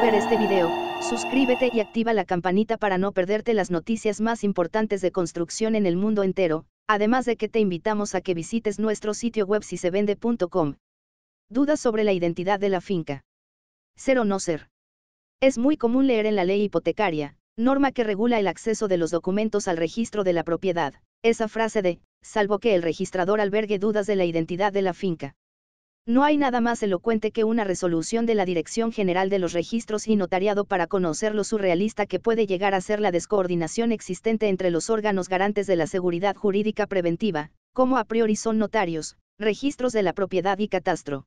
ver este video, suscríbete y activa la campanita para no perderte las noticias más importantes de construcción en el mundo entero, además de que te invitamos a que visites nuestro sitio web sisevende.com. ¿Dudas sobre la identidad de la finca? ¿Ser o no ser? Es muy común leer en la ley hipotecaria, norma que regula el acceso de los documentos al registro de la propiedad, esa frase de, salvo que el registrador albergue dudas de la identidad de la finca. No hay nada más elocuente que una resolución de la Dirección General de los Registros y notariado para conocer lo surrealista que puede llegar a ser la descoordinación existente entre los órganos garantes de la seguridad jurídica preventiva, como a priori son notarios, registros de la propiedad y catastro.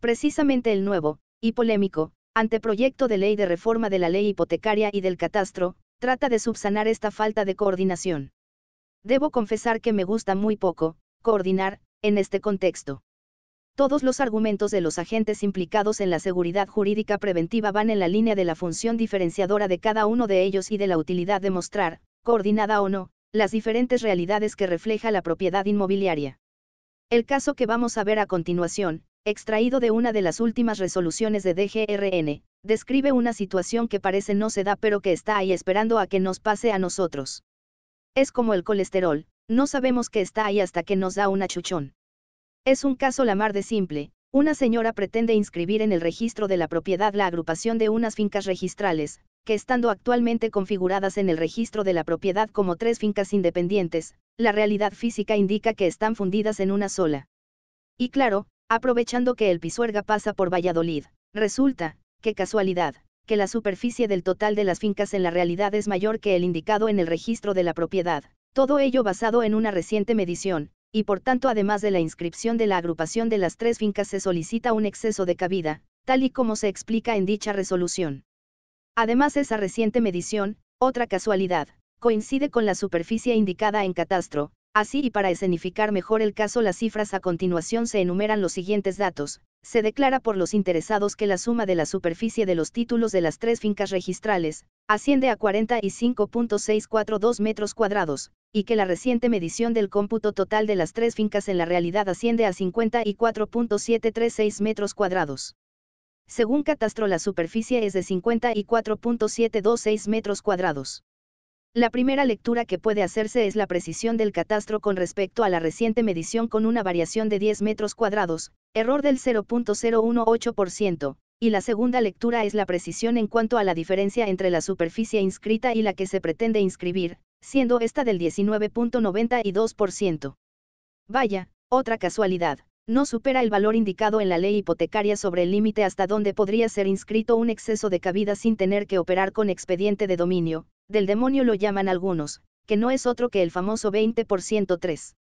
Precisamente el nuevo, y polémico, anteproyecto de ley de reforma de la ley hipotecaria y del catastro, trata de subsanar esta falta de coordinación. Debo confesar que me gusta muy poco, coordinar, en este contexto. Todos los argumentos de los agentes implicados en la seguridad jurídica preventiva van en la línea de la función diferenciadora de cada uno de ellos y de la utilidad de mostrar, coordinada o no, las diferentes realidades que refleja la propiedad inmobiliaria. El caso que vamos a ver a continuación, extraído de una de las últimas resoluciones de DGRN, describe una situación que parece no se da pero que está ahí esperando a que nos pase a nosotros. Es como el colesterol, no sabemos que está ahí hasta que nos da un achuchón. Es un caso la mar de simple. Una señora pretende inscribir en el registro de la propiedad la agrupación de unas fincas registrales, que estando actualmente configuradas en el registro de la propiedad como 3 fincas independientes, la realidad física indica que están fundidas en una sola. Y claro, aprovechando que el Pisuerga pasa por Valladolid, resulta, qué casualidad, que la superficie del total de las fincas en la realidad es mayor que el indicado en el registro de la propiedad, todo ello basado en una reciente medición, y por tanto además de la inscripción de la agrupación de las 3 fincas se solicita un exceso de cabida, tal y como se explica en dicha resolución. Además esa reciente medición, otra casualidad, coincide con la superficie indicada en catastro, así y para escenificar mejor el caso las cifras a continuación se enumeran los siguientes datos. Se declara por los interesados que la suma de la superficie de los títulos de las 3 fincas registrales, asciende a 45.642 metros cuadrados, y que la reciente medición del cómputo total de las 3 fincas en la realidad asciende a 54.736 metros cuadrados. Según catastro la superficie es de 54.726 metros cuadrados. La primera lectura que puede hacerse es la precisión del catastro con respecto a la reciente medición con una variación de 10 metros cuadrados, error del 0.018%, y la segunda lectura es la precisión en cuanto a la diferencia entre la superficie inscrita y la que se pretende inscribir, siendo esta del 19.92%. Vaya, otra casualidad, no supera el valor indicado en la ley hipotecaria sobre el límite hasta donde podría ser inscrito un exceso de cabida sin tener que operar con expediente de dominio, del demonio lo llaman algunos, que no es otro que el famoso 20%3.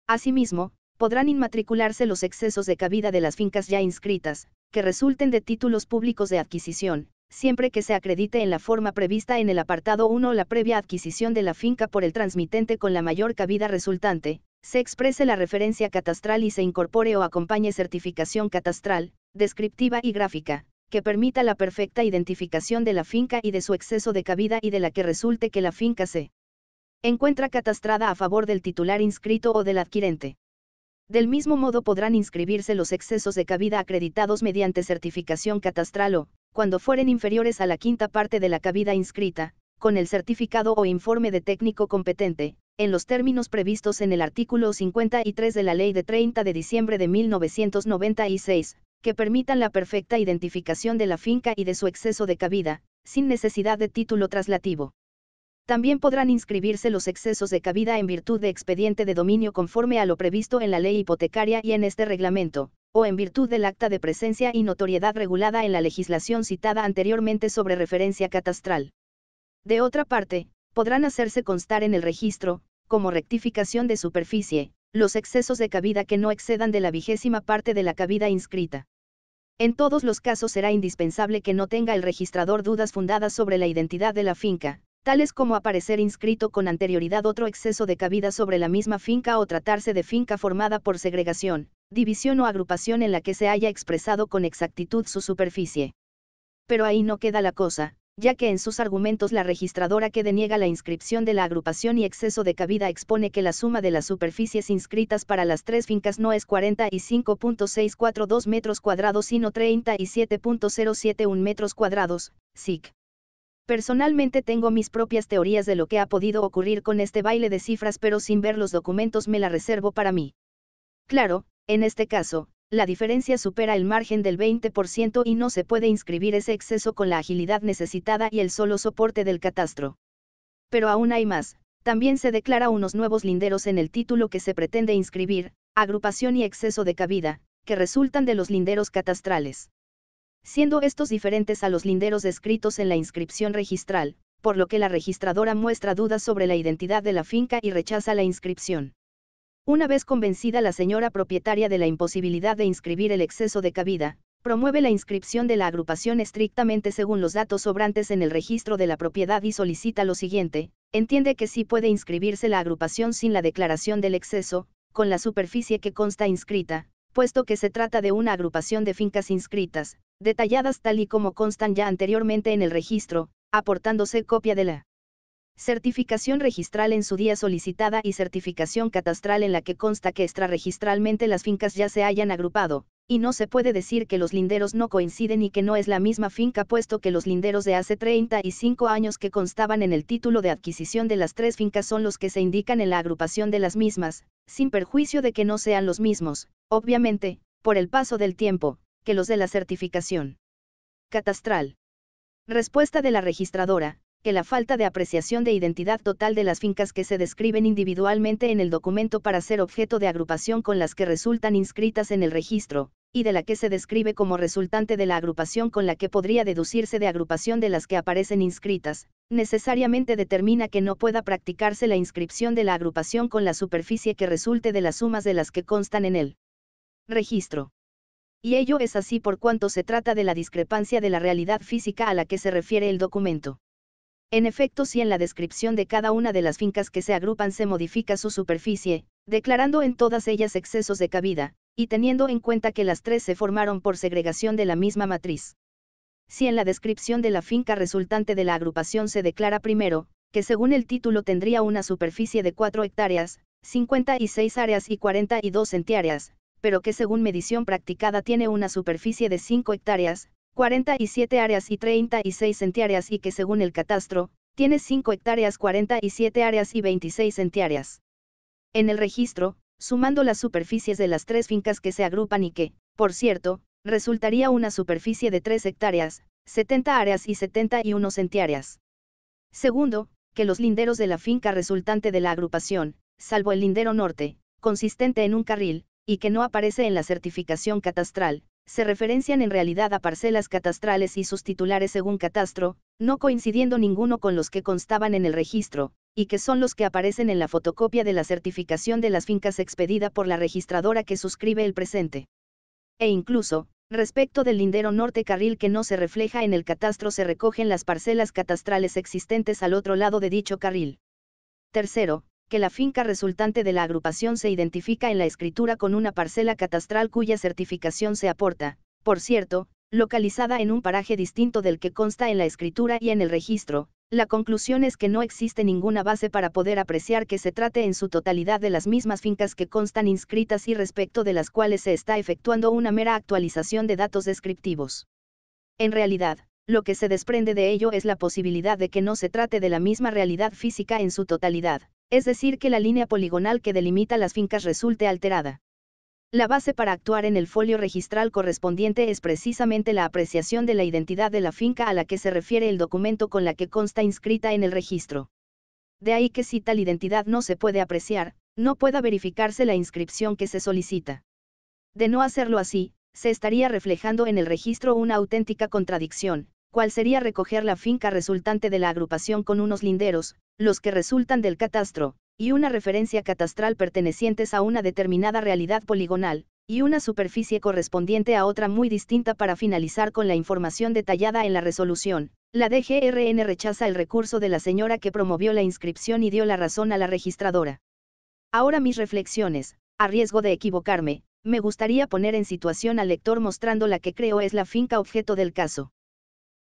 Asimismo, podrán inmatricularse los excesos de cabida de las fincas ya inscritas, que resulten de títulos públicos de adquisición, siempre que se acredite en la forma prevista en el apartado 1 la previa adquisición de la finca por el transmitente con la mayor cabida resultante, se exprese la referencia catastral y se incorpore o acompañe certificación catastral, descriptiva y gráfica, que permita la perfecta identificación de la finca y de su exceso de cabida y de la que resulte que la finca se encuentra catastrada a favor del titular inscrito o del adquirente. Del mismo modo podrán inscribirse los excesos de cabida acreditados mediante certificación catastral o, cuando fueren inferiores a la quinta parte de la cabida inscrita, con el certificado o informe de técnico competente, en los términos previstos en el artículo 53 de la Ley de 30 de diciembre de 1996, que permitan la perfecta identificación de la finca y de su exceso de cabida, sin necesidad de título traslativo. También podrán inscribirse los excesos de cabida en virtud de expediente de dominio conforme a lo previsto en la ley hipotecaria y en este reglamento, o en virtud del acta de presencia y notoriedad regulada en la legislación citada anteriormente sobre referencia catastral. De otra parte, podrán hacerse constar en el registro, como rectificación de superficie, los excesos de cabida que no excedan de la 20ª parte de la cabida inscrita. En todos los casos será indispensable que no tenga el registrador dudas fundadas sobre la identidad de la finca, tales como aparecer inscrito con anterioridad otro exceso de cabida sobre la misma finca o tratarse de finca formada por segregación, división o agrupación en la que se haya expresado con exactitud su superficie. Pero ahí no queda la cosa, ya que en sus argumentos la registradora que deniega la inscripción de la agrupación y exceso de cabida expone que la suma de las superficies inscritas para las tres fincas no es 45.642 metros cuadrados sino 37.071 metros cuadrados, SIC. Personalmente tengo mis propias teorías de lo que ha podido ocurrir con este baile de cifras, pero sin ver los documentos me la reservo para mí. Claro, en este caso, la diferencia supera el margen del 20% y no se puede inscribir ese exceso con la agilidad necesitada y el solo soporte del catastro. Pero aún hay más, también se declara unos nuevos linderos en el título que se pretende inscribir, agrupación y exceso de cabida, que resultan de los linderos catastrales. Siendo estos diferentes a los linderos descritos en la inscripción registral, por lo que la registradora muestra dudas sobre la identidad de la finca y rechaza la inscripción. Una vez convencida la señora propietaria de la imposibilidad de inscribir el exceso de cabida, promueve la inscripción de la agrupación estrictamente según los datos sobrantes en el registro de la propiedad y solicita lo siguiente: entiende que sí puede inscribirse la agrupación sin la declaración del exceso, con la superficie que consta inscrita, puesto que se trata de una agrupación de fincas inscritas, detalladas tal y como constan ya anteriormente en el registro, aportándose copia de la certificación registral en su día solicitada y certificación catastral en la que consta que extrarregistralmente las fincas ya se hayan agrupado, y no se puede decir que los linderos no coinciden y que no es la misma finca, puesto que los linderos de hace 35 años que constaban en el título de adquisición de las tres fincas son los que se indican en la agrupación de las mismas, sin perjuicio de que no sean los mismos, obviamente, por el paso del tiempo, que los de la certificación catastral. Respuesta de la registradora: que la falta de apreciación de identidad total de las fincas que se describen individualmente en el documento para ser objeto de agrupación con las que resultan inscritas en el registro, y de la que se describe como resultante de la agrupación con la que podría deducirse de agrupación de las que aparecen inscritas, necesariamente determina que no pueda practicarse la inscripción de la agrupación con la superficie que resulte de las sumas de las que constan en el registro. Y ello es así por cuanto se trata de la discrepancia de la realidad física a la que se refiere el documento. En efecto, si en la descripción de cada una de las fincas que se agrupan se modifica su superficie, declarando en todas ellas excesos de cabida, y teniendo en cuenta que las tres se formaron por segregación de la misma matriz. Si en la descripción de la finca resultante de la agrupación se declara primero, que según el título tendría una superficie de 4 hectáreas, 56 áreas y 42 centiáreas, pero que según medición practicada tiene una superficie de 5 hectáreas, 47 áreas y 36 centiáreas y que según el catastro, tiene 5 hectáreas 47 áreas y 26 centiáreas. En el registro, sumando las superficies de las tres fincas que se agrupan y que, por cierto, resultaría una superficie de 3 hectáreas, 70 áreas y 71 centiáreas. Segundo, que los linderos de la finca resultante de la agrupación, salvo el lindero norte, consistente en un carril, y que no aparece en la certificación catastral, se referencian en realidad a parcelas catastrales y sus titulares según catastro, no coincidiendo ninguno con los que constaban en el registro, y que son los que aparecen en la fotocopia de la certificación de las fincas expedida por la registradora que suscribe el presente. E incluso, respecto del lindero norte carril que no se refleja en el catastro, se recogen las parcelas catastrales existentes al otro lado de dicho carril. Tercero, que la finca resultante de la agrupación se identifica en la escritura con una parcela catastral cuya certificación se aporta, por cierto, localizada en un paraje distinto del que consta en la escritura y en el registro. La conclusión es que no existe ninguna base para poder apreciar que se trate en su totalidad de las mismas fincas que constan inscritas y respecto de las cuales se está efectuando una mera actualización de datos descriptivos. En realidad, lo que se desprende de ello es la posibilidad de que no se trate de la misma realidad física en su totalidad, es decir, que la línea poligonal que delimita las fincas resulte alterada. La base para actuar en el folio registral correspondiente es precisamente la apreciación de la identidad de la finca a la que se refiere el documento con la que consta inscrita en el registro. De ahí que si tal identidad no se puede apreciar, no pueda verificarse la inscripción que se solicita. De no hacerlo así, se estaría reflejando en el registro una auténtica contradicción, cual sería recoger la finca resultante de la agrupación con unos linderos, los que resultan del catastro, y una referencia catastral pertenecientes a una determinada realidad poligonal, y una superficie correspondiente a otra muy distinta para finalizar con la información detallada en la resolución. La DGRN rechaza el recurso de la señora que promovió la inscripción y dio la razón a la registradora. Ahora mis reflexiones, a riesgo de equivocarme, me gustaría poner en situación al lector mostrando la que creo es la finca objeto del caso.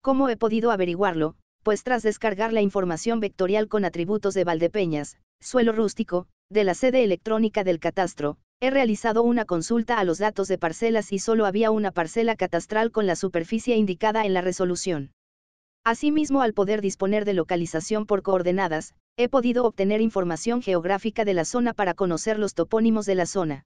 ¿Cómo he podido averiguarlo? pues tras descargar la información vectorial con atributos de Valdepeñas, suelo rústico, de la sede electrónica del catastro, he realizado una consulta a los datos de parcelas y solo había una parcela catastral con la superficie indicada en la resolución. Asimismo, al poder disponer de localización por coordenadas, he podido obtener información geográfica de la zona para conocer los topónimos de la zona.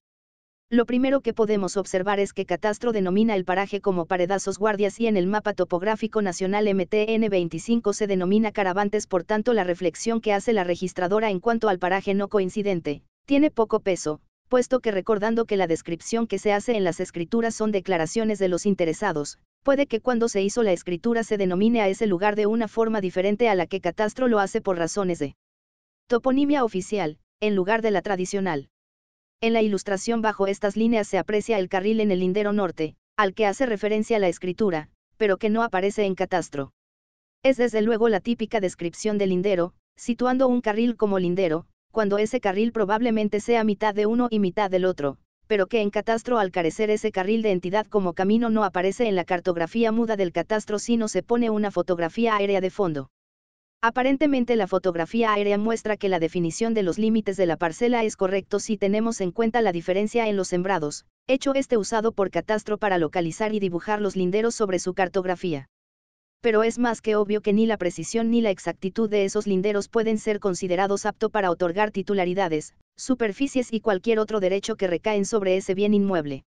Lo primero que podemos observar es que Catastro denomina el paraje como Paredazos Guardias y en el mapa topográfico nacional MTN 25 se denomina Caravantes. Por tanto, la reflexión que hace la registradora en cuanto al paraje no coincidente tiene poco peso, puesto que recordando que la descripción que se hace en las escrituras son declaraciones de los interesados, puede que cuando se hizo la escritura se denomine a ese lugar de una forma diferente a la que Catastro lo hace por razones de toponimia oficial, en lugar de la tradicional. En la ilustración bajo estas líneas se aprecia el carril en el lindero norte, al que hace referencia la escritura, pero que no aparece en Catastro. Es desde luego la típica descripción del lindero, situando un carril como lindero, cuando ese carril probablemente sea mitad de uno y mitad del otro, pero que en Catastro al carecer ese carril de entidad como camino no aparece en la cartografía muda del Catastro sino se pone una fotografía aérea de fondo. Aparentemente la fotografía aérea muestra que la definición de los límites de la parcela es correcto si tenemos en cuenta la diferencia en los sembrados, hecho este usado por Catastro para localizar y dibujar los linderos sobre su cartografía. Pero es más que obvio que ni la precisión ni la exactitud de esos linderos pueden ser considerados apto para otorgar titularidades, superficies y cualquier otro derecho que recaen sobre ese bien inmueble.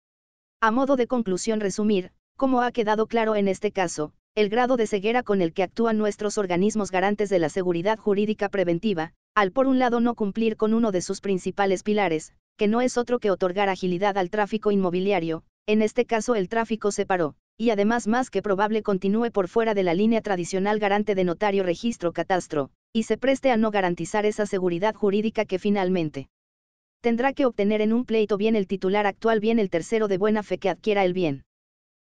A modo de conclusión resumir, como ha quedado claro en este caso, el grado de ceguera con el que actúan nuestros organismos garantes de la seguridad jurídica preventiva, al por un lado no cumplir con uno de sus principales pilares, que no es otro que otorgar agilidad al tráfico inmobiliario, en este caso el tráfico se paró, y además más que probable continúe por fuera de la línea tradicional garante de notario registro catastro, y se preste a no garantizar esa seguridad jurídica que finalmente tendrá que obtener en un pleito bien el titular actual bien el tercero de buena fe que adquiera el bien.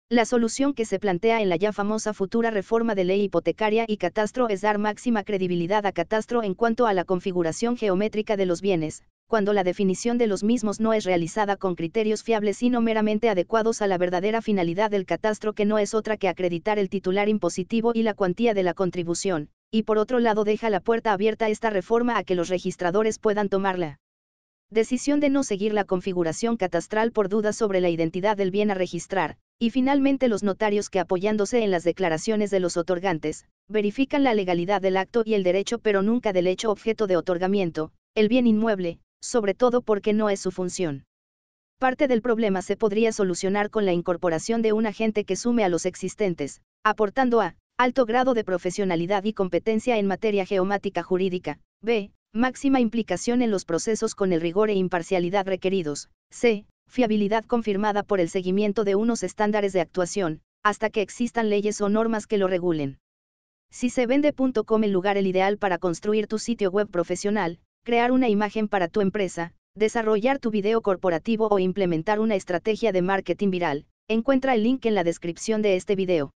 La solución que se plantea en la ya famosa futura reforma de ley hipotecaria y catastro es dar máxima credibilidad a Catastro en cuanto a la configuración geométrica de los bienes, cuando la definición de los mismos no es realizada con criterios fiables sino meramente adecuados a la verdadera finalidad del catastro que no es otra que acreditar el titular impositivo y la cuantía de la contribución, y por otro lado deja la puerta abierta esta reforma a que los registradores puedan tomarla decisión de no seguir la configuración catastral por dudas sobre la identidad del bien a registrar, y finalmente los notarios que apoyándose en las declaraciones de los otorgantes, verifican la legalidad del acto y el derecho pero nunca del hecho objeto de otorgamiento, el bien inmueble, sobre todo porque no es su función. Parte del problema se podría solucionar con la incorporación de un agente que sume a los existentes, aportando a alto grado de profesionalidad y competencia en materia geomática jurídica, b. máxima implicación en los procesos con el rigor e imparcialidad requeridos, c. fiabilidad confirmada por el seguimiento de unos estándares de actuación, hasta que existan leyes o normas que lo regulen. SiSeVende.com el lugar el ideal para construir tu sitio web profesional, crear una imagen para tu empresa, desarrollar tu video corporativo o implementar una estrategia de marketing viral. Encuentra el link en la descripción de este video.